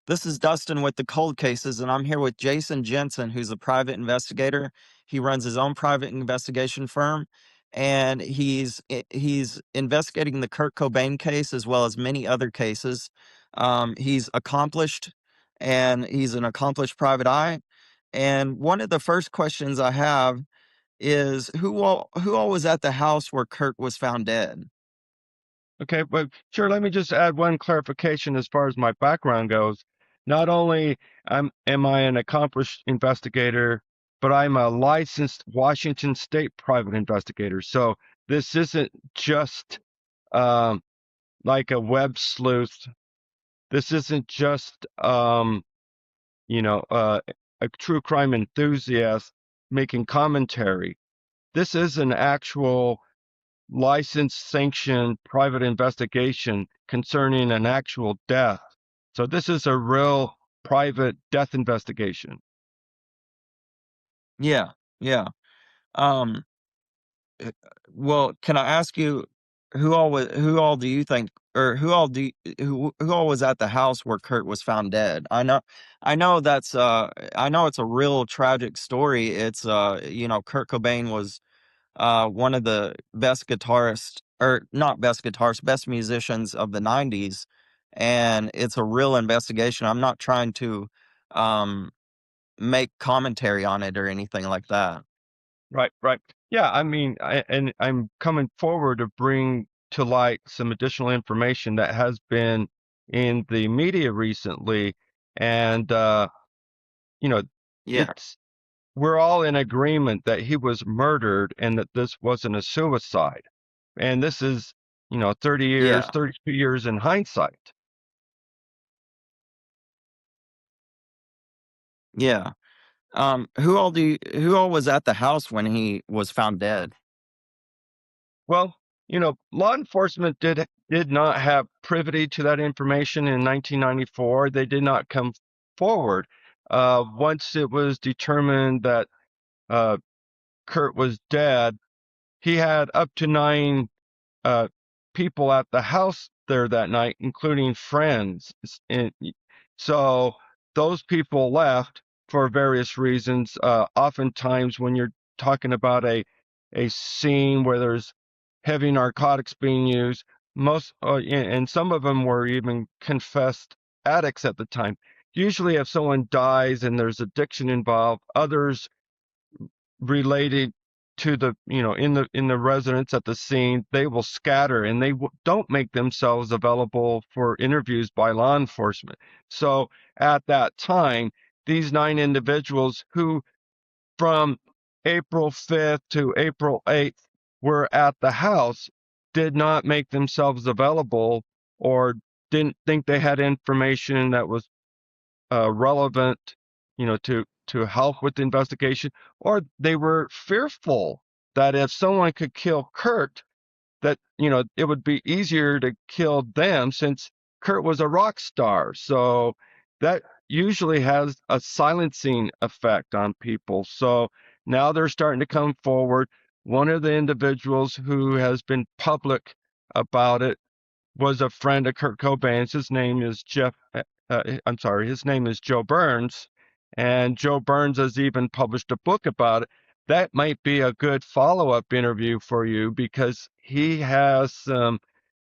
This is Dustin with the Cold Cases, and I'm here with Jason Jensen, who's a private investigator. He runs his own private investigation firm, and he's investigating the Kurt Cobain case as well as many other cases. He's accomplished, and he's an accomplished private eye. And one of the first questions I have is who all was at the house where Kurt was found dead? Okay, but sure, let me just add one clarification as far as my background goes. Not only am I an accomplished investigator, but I'm a licensed Washington State private investigator. So this isn't just um, like a web sleuth. This isn't just you know, a true crime enthusiast making commentary. This is an actual licensed, sanctioned private investigation concerning an actual death. So this is a real private death investigation. Yeah, yeah. Um, Uh, well, can I ask you who all do you think or who all was at the house where Kurt was found dead? I know I know it's a real tragic story. It's Kurt Cobain was one of the best guitarists, or not best guitarists, best musicians of the 90s, and it's a real investigation. I'm not trying to um make commentary on it or anything like that. Right, right. Yeah, I mean, and I'm coming forward to bring to light some additional information that has been in the media recently, and you know, Yeah. it's we're all in agreement that he was murdered and that this wasn't a suicide. And this is, 30 years, Yeah. 32 years in hindsight. Yeah. who all was at the house when he was found dead? Well, law enforcement did not have privity to that information in 1994. They did not come forward. Once it was determined that uh, Kurt was dead, he had up to nine uh, people at the house there that night, including friends. So those people left for various reasons. Oftentimes, when you're talking about a scene where there's heavy narcotics being used, and some of them were even confessed addicts at the time. Usually, if someone dies and there's addiction involved, others related to the in the residents at the scene, they will scatter and don't make themselves available for interviews by law enforcement. So at that time, these nine individuals who from April 5th to April 8th were at the house did not make themselves available, or didn't think they had information that was relevant, to help with the investigation, or they were fearful that if someone could kill Kurt, that it would be easier to kill them since Kurt was a rock star. So that usually has a silencing effect on people. So now they're starting to come forward. One of the individuals who has been public about it was a friend of Kurt Cobain's. His name is I'm sorry, his name is Joe Burns, and Joe Burns has even published a book about it. That might be a good follow-up interview for you because he has some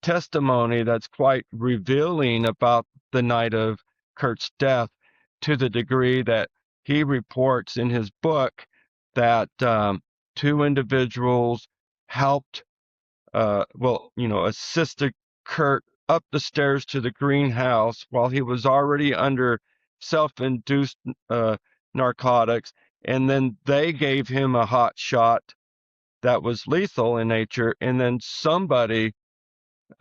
testimony that's quite revealing about the night of Kurt's death, to the degree that he reports in his book that two individuals helped assisted Kurt up the stairs to the greenhouse while he was already under self-induced uh, narcotics, and then they gave him a hot shot that was lethal in nature, and then somebody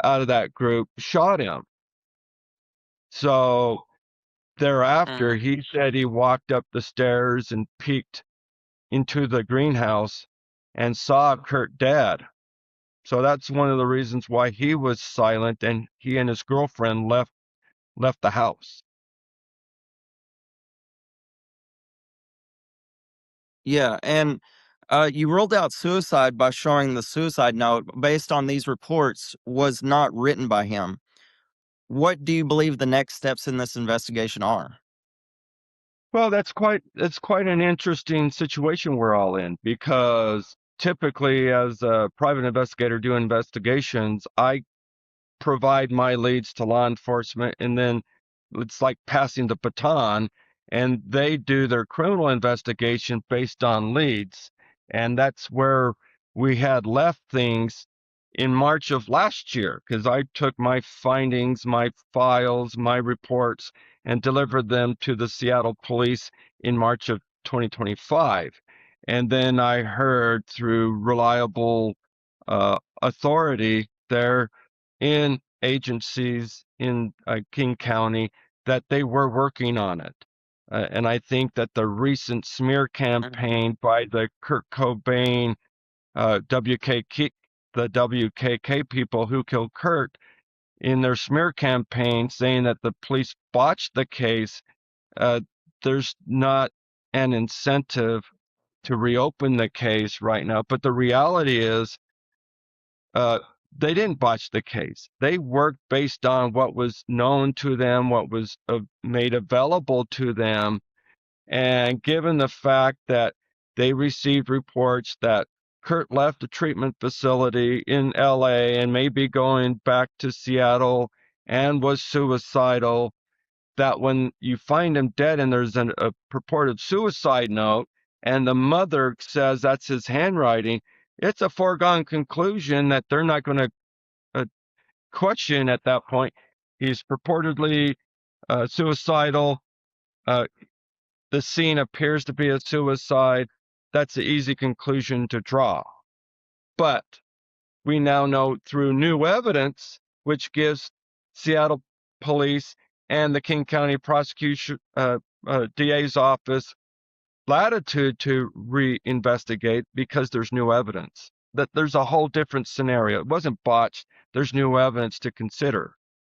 out of that group shot him. So thereafter, Mm. he said he walked up the stairs and peeked into the greenhouse and saw Kurt dead. So that's one of the reasons why he was silent and he and his girlfriend left the house. Yeah, and you ruled out suicide by showing the suicide note based on these reports was not written by him. what do you believe the next steps in this investigation are? Well, it's quite an interesting situation we're all in because typically, as a private investigator doing investigations, I provide my leads to law enforcement, and then it's like passing the baton, and they do their criminal investigation based on leads. And that's where we had left things in March of last year, because I took my findings, my files, my reports, and delivered them to the Seattle police in March of 2025. And then I heard through reliable authority there in agencies in King County that they were working on it. And I think that the recent smear Mhm. campaign by the Kurt Cobain, WKK, the WKK people who killed Kurt, in their smear campaign saying that the police botched the case, uh, there's not an incentive to reopen the case right now. But the reality is, uh, they didn't botch the case. They worked based on what was known to them, what was made available to them. And given the fact that they received reports that Kurt left a treatment facility in LA and may be going back to Seattle and was suicidal, that when you find him dead and there's a purported suicide note and the mother says that's his handwriting, it's a foregone conclusion that they're not going to uh, question at that point. He's purportedly suicidal. Uh, the scene appears to be a suicide. That's an easy conclusion to draw. But we now know through new evidence, which gives Seattle police and the King County prosecution DA's office latitude to reinvestigate because there's new evidence. That there's a whole different scenario. It wasn't botched. There's new evidence to consider.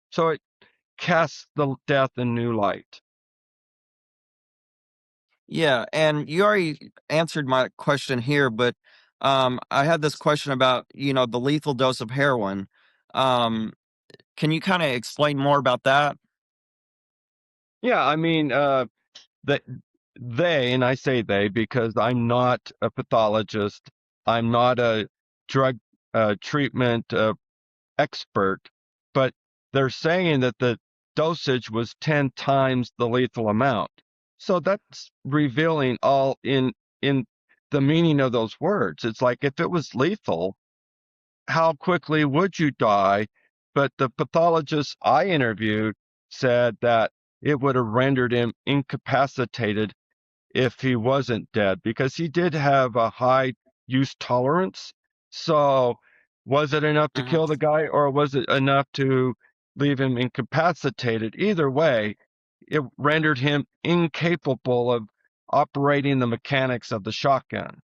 So it casts the death in new light. Yeah, and you already answered my question here, but I had this question about, the lethal dose of heroin. Um, can you kind of explain more about that? Yeah, I mean, that they, and I say they because I'm not a pathologist, I'm not a drug treatment expert, but they're saying that the dosage was 10 times the lethal amount. So that's revealing all in the meaning of those words. It's like if it was lethal, how quickly would you die? But the pathologist I interviewed said that it would have rendered him incapacitated if he wasn't dead because he did have a high use tolerance. So, was it enough to Mhm. kill the guy or was it enough to leave him incapacitated? Either way, it rendered him incapable of operating the mechanics of the shotgun.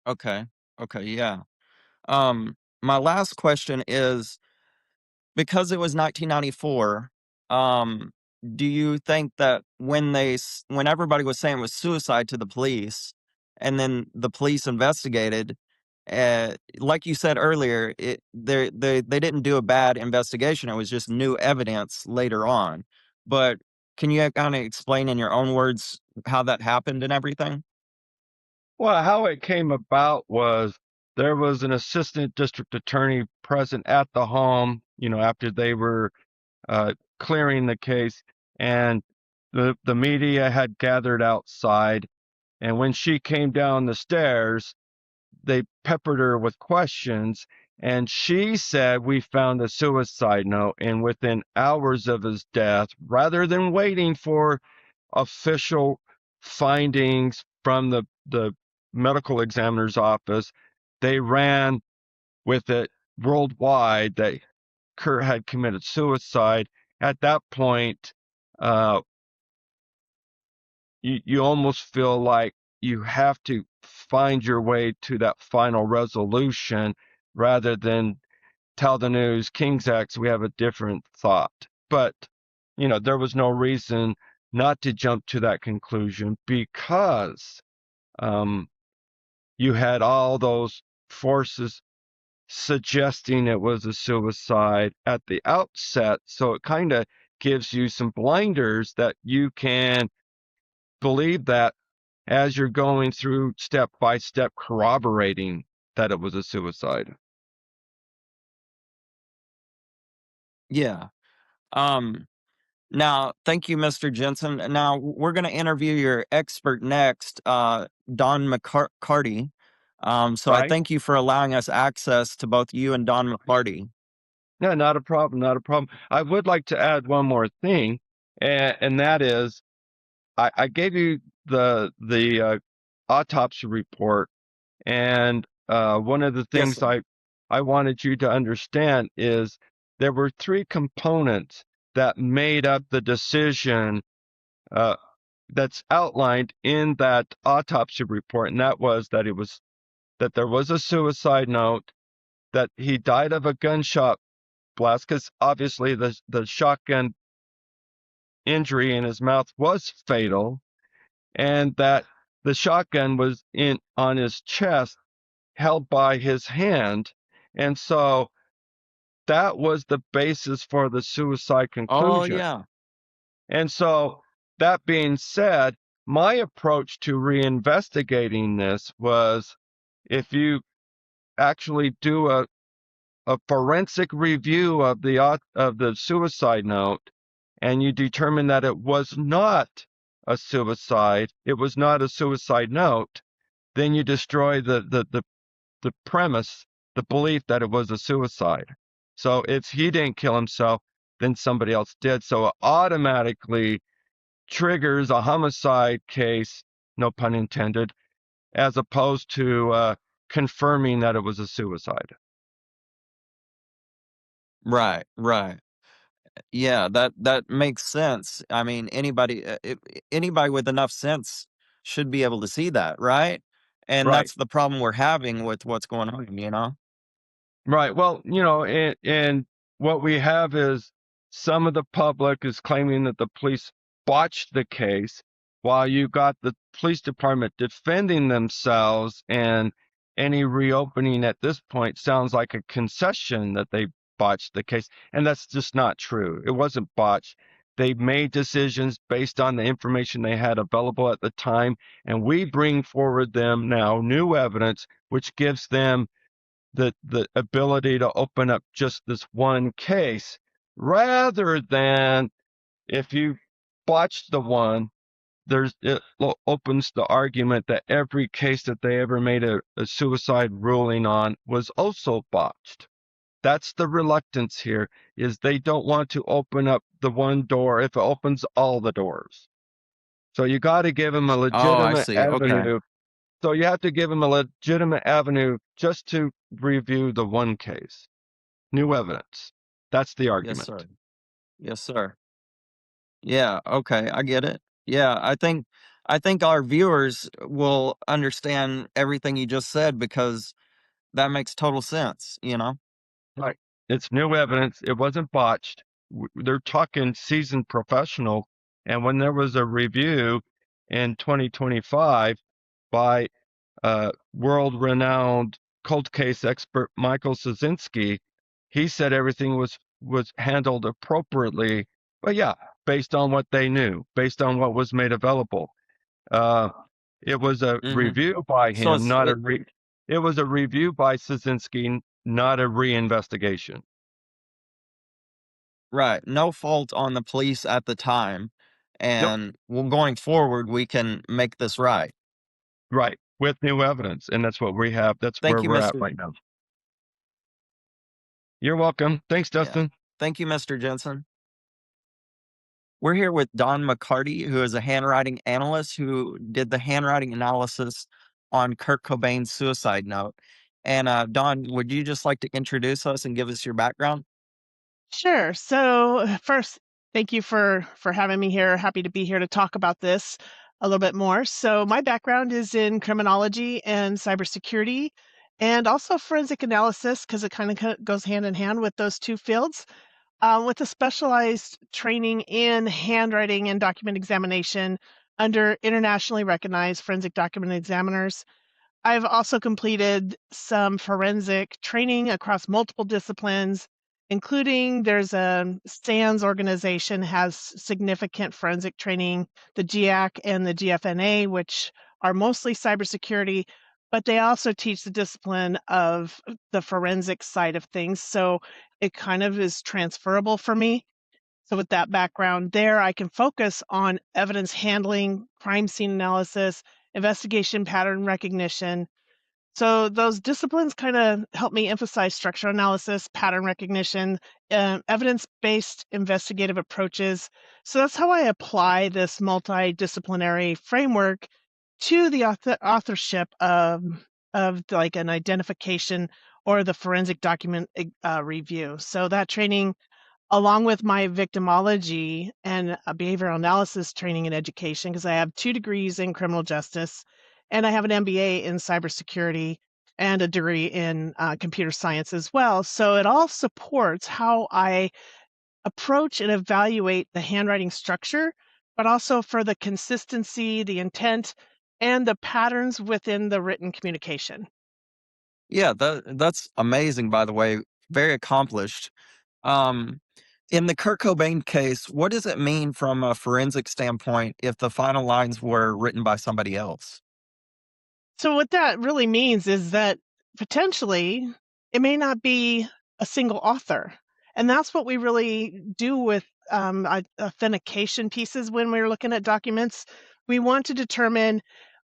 Okay. Okay, yeah. My last question is, because it was 1994, um, do you think that when everybody was saying it was suicide to the police, and then the police investigated, like you said earlier, they didn't do a bad investigation. It was just new evidence later on. But can you kind of explain in your own words how that happened and everything? Well, how it came about was there was an assistant district attorney present at the home, after they were clearing the case, and the media had gathered outside. And when she came down the stairs, they peppered her with questions. And she said, "We found a suicide note." And within hours of his death, rather than waiting for official findings from the medical examiner's office, they ran with it worldwide that Kurt had committed suicide. At that point, uh, you almost feel like you have to find your way to that final resolution rather than tell the news, King's X, we have a different thought. But, there was no reason not to jump to that conclusion because um, you had all those forces suggesting it was a suicide at the outset. So it kind of gives you some blinders that you can believe that as you're going through step by step corroborating that it was a suicide. Yeah. Um, Now, thank you, Mr. Jensen. Now we're going to interview your expert next, Don McCarty. So I Right? thank you for allowing us access to both you and Don McCarty. Yeah, not a problem, not a problem. I would like to add one more thing, and that is I gave you the autopsy report, and one of the Yes, things sir. I wanted you to understand is there were three components that made up the decision uh, that's outlined in that autopsy report, and that was that there was a suicide note, that he died of a gunshot blast, because obviously the shotgun injury in his mouth was fatal, and that the shotgun was in on his chest, held by his hand, and so that was the basis for the suicide Oh, conclusion. yeah. And so, that being said, my approach to reinvestigating this was, if you actually do a forensic review of the suicide note, and you determine that it was not a suicide, it was not a suicide note, then you destroy the premise, the belief that it was a suicide. So if he didn't kill himself, then somebody else did. So it automatically triggers a homicide case, no pun intended, as opposed to confirming that it was a suicide. Right, right. Yeah, that makes sense. I mean, anybody with enough sense should be able to see that, right? And Right. that's the problem we're having with what's going on, you know? Right. Well, and what we have is some of the public is claiming that the police botched the case, while you got the police department defending themselves, and any reopening at this point sounds like a concession that they botched the case. And that's just not true. It wasn't botched. They made decisions based on the information they had available at the time, and we bring forward them now new evidence, which gives them the ability to open up just this one case, rather than, if you botch the one, it opens the argument that every case that they ever made a suicide ruling on was also botched. That's the reluctance here, is they don't want to open up the one door if it opens all the doors. So you got to give them a Oh, I legitimate see. Okay. avenue. So you have to give them a legitimate avenue just to review the one case. New evidence. That's the Yes, sir. argument. Yes, sir. Yeah, okay, I get it. Yeah, I think our viewers will understand everything you just said because that makes total sense, you know? Right. It's new evidence. It wasn't botched. They're talking seasoned professional. And when there was a review in 2025 by world renowned cold case expert Michael Sosinski, he said everything was handled appropriately. But yeah, based on what they knew, based on what was made available. Uh, it was a Mhm. review by So him, it's not a it re. It was a review by Szynski, not a reinvestigation. right, no fault on the police at the time, Yep. and well, going forward, we can make this right. Right. With new evidence, and that's what we have. That's Thank where you, we're at Mr. right now. You're welcome. Thanks, Yeah. Dustin. Thank you, Mr. Jensen. We're here with Don McCarty, who is a handwriting analyst who did the handwriting analysis on Kurt Cobain's suicide note. And Don, would you just like to introduce us and give us your background? Sure. So first, thank you for having me here. Happy to be here to talk about this a little bit more. So my background is in criminology and cybersecurity, and also forensic analysis because it kind of goes hand in hand with those two fields. With a specialized training in handwriting and document examination under internationally recognized forensic document examiners. I've also completed some forensic training across multiple disciplines, including there's a SANS organization has significant forensic training, the GIAC and the GFNA, which are mostly cybersecurity, but they also teach the discipline of the forensic side of things. So it kind of is transferable for me. So with that background there, I can focus on evidence handling, crime scene analysis, investigation pattern recognition. So those disciplines kind of help me emphasize structural analysis, pattern recognition, evidence-based investigative approaches. So that's how I apply this multidisciplinary framework to the authorship of like an identification or the forensic document review. So that training, along with my victimology and a behavioral analysis training and education, because I have 2 degrees in criminal justice and I have an MBA in cybersecurity and a degree in computer science as well. So it all supports how I approach and evaluate the handwriting structure, but also for the consistency, the intent, and the patterns within the written communication. Yeah, that's amazing, by the way. Very accomplished. Um, in the Kurt Cobain case, what does it mean from a forensic standpoint if the final lines were written by somebody else? So what that really means is that potentially it may not be a single author. And that's what we really do with authentication pieces when we're looking at documents. We want to determine,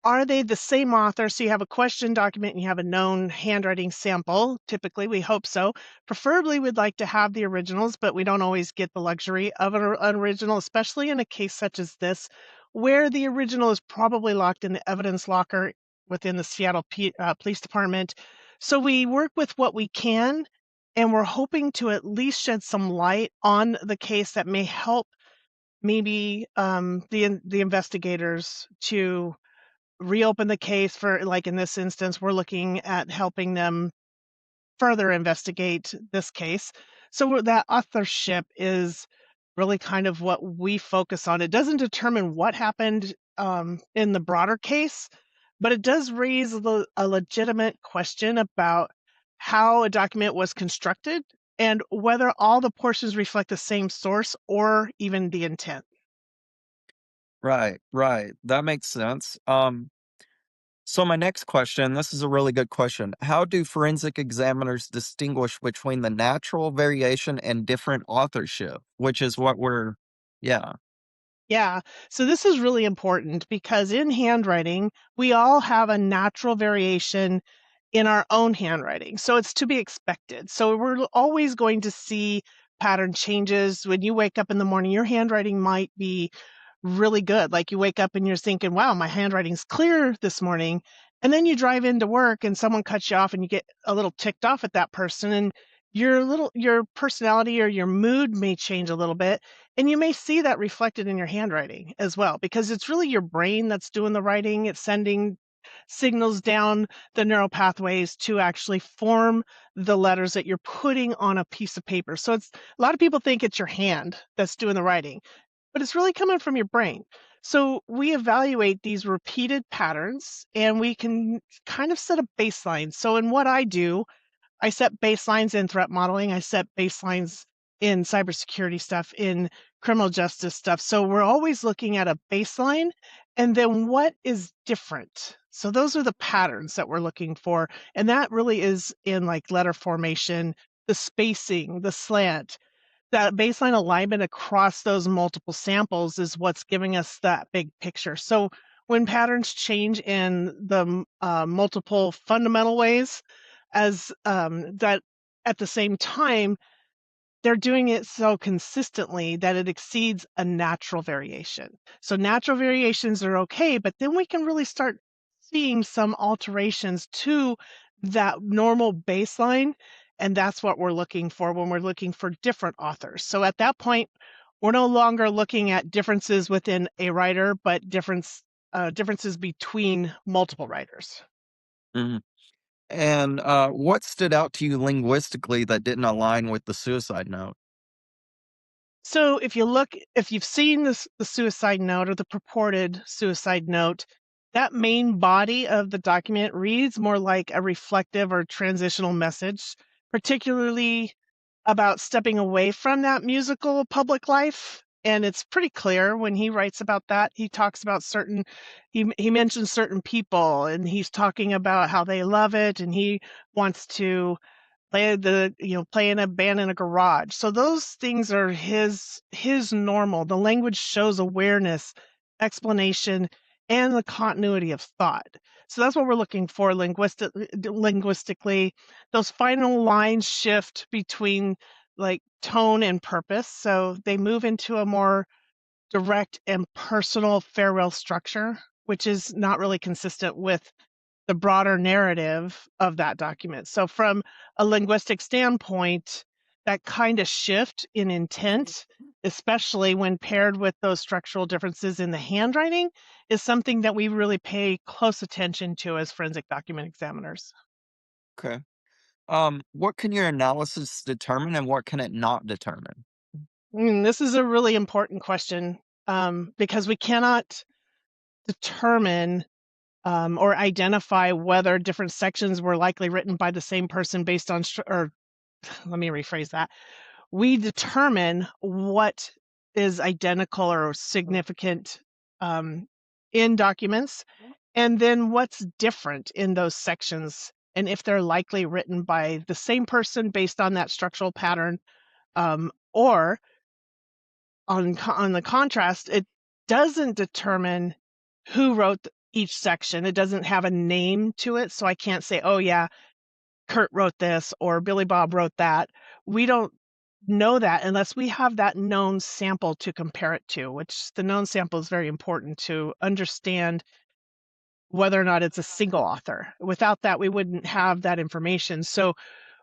are they the same author? So you have a question document and you have a known handwriting sample. Typically, we hope so. Preferably, we'd like to have the originals, but we don't always get the luxury of an original, especially in a case such as this, where the original is probably locked in the evidence locker within the Seattle Police Department. So we work with what we can, and we're hoping to at least shed some light on the case that may help maybe the investigators to reopen the case. For like in this instance, we're looking at helping them further investigate this case. So that authorship is really kind of what we focus on. It doesn't determine what happened in the broader case, but it does raise a legitimate question about how a document was constructed and whether all the portions reflect the same source or even the intent. Right, right. That makes sense. So my next question, this is a really good question. How do forensic examiners distinguish between the natural variation and different authorship, which is what we're yeah. Yeah. So this is really important because in handwriting, we all have a natural variation in our own handwriting. So it's to be expected. So we're always going to see pattern changes. When you wake up in the morning, your handwriting might be really good. Like you wake up and you're thinking, wow, my handwriting's clear this morning. And then you drive into work and someone cuts you off and you get a little ticked off at that person, and your personality or your mood may change a little bit, and you may see that reflected in your handwriting as well, because it's really your brain that's doing the writing. It's sending signals down the neural pathways to actually form the letters that you're putting on a piece of paper. So it's a lot of people think it's your hand that's doing the writing, but it's really coming from your brain. So we evaluate these repeated patterns and we can kind of set a baseline. So in what I do, I set baselines in threat modeling. I set baselines in cybersecurity stuff, in criminal justice stuff. So we're always looking at a baseline and then what is different. So those are the patterns that we're looking for. And that really is in like letter formation, the spacing, the slant, that baseline alignment across those multiple samples is what's giving us that big picture. So when patterns change in the multiple fundamental ways, as that at the same time, they're doing it so consistently that it exceeds a natural variation. So natural variations are okay, but then we can really start seeing some alterations to that normal baseline. And that's what we're looking for when we're looking for different authors. So at that point, we're no longer looking at differences within a writer, but differences between multiple writers. Mhm. And what stood out to you linguistically that didn't align with the suicide note? So if you've seen this, the suicide note or the purported suicide note, that main body of the document reads more like a reflective or transitional message, particularly about stepping away from that musical public life. And it's pretty clear when he writes about that. He talks about he mentions certain people, and he's talking about how they love it, and he wants to play in a band in a garage. So those things are his normal. The language shows awareness, explanation, and the continuity of thought. So that's what we're looking for linguistically. Those final lines shift between like tone and purpose. So they move into a more direct and personal farewell structure, which is not really consistent with the broader narrative of that document. So, from a linguistic standpoint, that kind of shift in intent, especially when paired with those structural differences in the handwriting, is something that we really pay close attention to as forensic document examiners. Okay. What can your analysis determine and what can it not determine? This is a really important question because we cannot determine or identify whether different sections were likely written by the same person based on, or let me rephrase that. We determine what is identical or significant um, in documents, and then what's different in those sections, and if they're likely written by the same person based on that structural pattern, or on the contrast, it doesn't determine who wrote each section. It doesn't have a name to it, so I can't say, "Oh yeah, Kurt wrote this," or "Billy Bob wrote that." We don't know that unless we have that known sample to compare it to, which the known sample is very important to understand whether or not it's a single author. Without that, we wouldn't have that information. So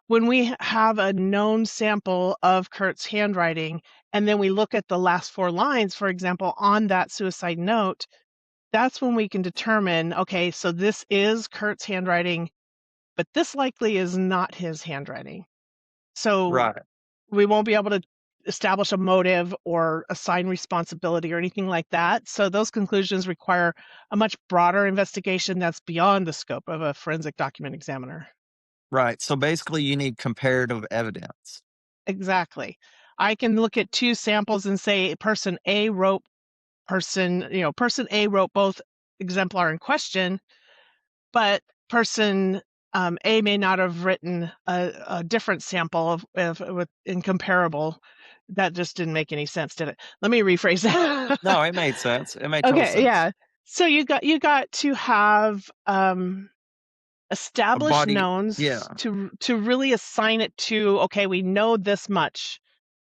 when we have a known sample of Kurt's handwriting, and then we look at the last 4 lines, for example, on that suicide note, that's when we can determine, okay, so this is Kurt's handwriting, but this likely is not his handwriting. So Right. we won't be able to establish a motive or assign responsibility or anything like that. So those conclusions require a much broader investigation that's beyond the scope of a forensic document examiner. Right. So basically, you need comparative evidence. Exactly. I can look at 2 samples and say person A wrote both exemplar in question, but person A may not have written a different sample of with incomparable. That just didn't make any sense, did it? Let me rephrase that. No, it made sense. It made total Okay, sense. yeah. So you got to have A established body, knowns yeah. to really assign it to, okay, we know this much.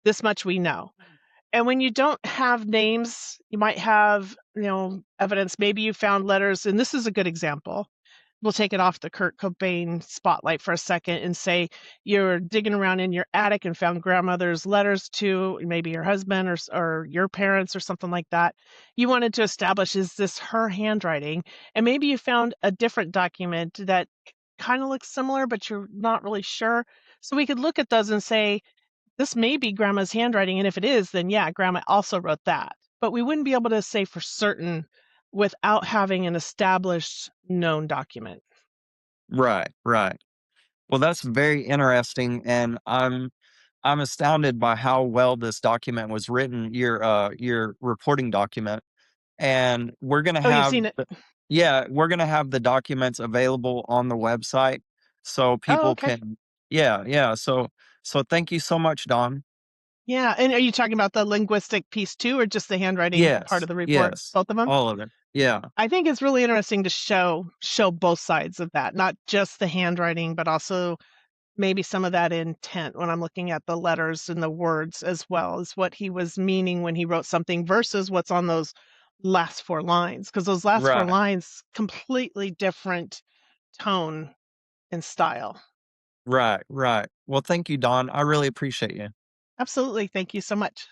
This much we know. And when you don't have names, you might have, evidence. Maybe you found letters, and this is a good example. We'll take it off the Kurt Cobain spotlight for a second and say you're digging around in your attic and found grandmother's letters to maybe your husband or your parents or something like that. You wanted to establish, is this her handwriting? And maybe you found a different document that kind of looks similar, but you're not really sure. So we could look at those and say, this may be grandma's handwriting, and if it is, then yeah, grandma also wrote that. But we wouldn't be able to say for certain without having an established known document. Right. Right. Well, that's very interesting, and I'm astounded by how well this document was written, your reporting document. And we're gonna Oh, you've have seen it? the yeah, we're gonna have the documents available on the website so Oh, people okay. can yeah, yeah. So thank you so much, Don. Yeah, and are you talking about the linguistic piece too, or just the handwriting part Yes, of the report? yes. Both of them? All of it. Yeah, I think it's really interesting to show both sides of that, not just the handwriting, but also maybe some of that intent when I'm looking at the letters and the words as well as what he was meaning when he wrote something versus what's on those last 4 lines, because those last 4 right, lines, completely different tone and style. right, right. Well, thank you, Don. I really appreciate you. Absolutely, thank you so much.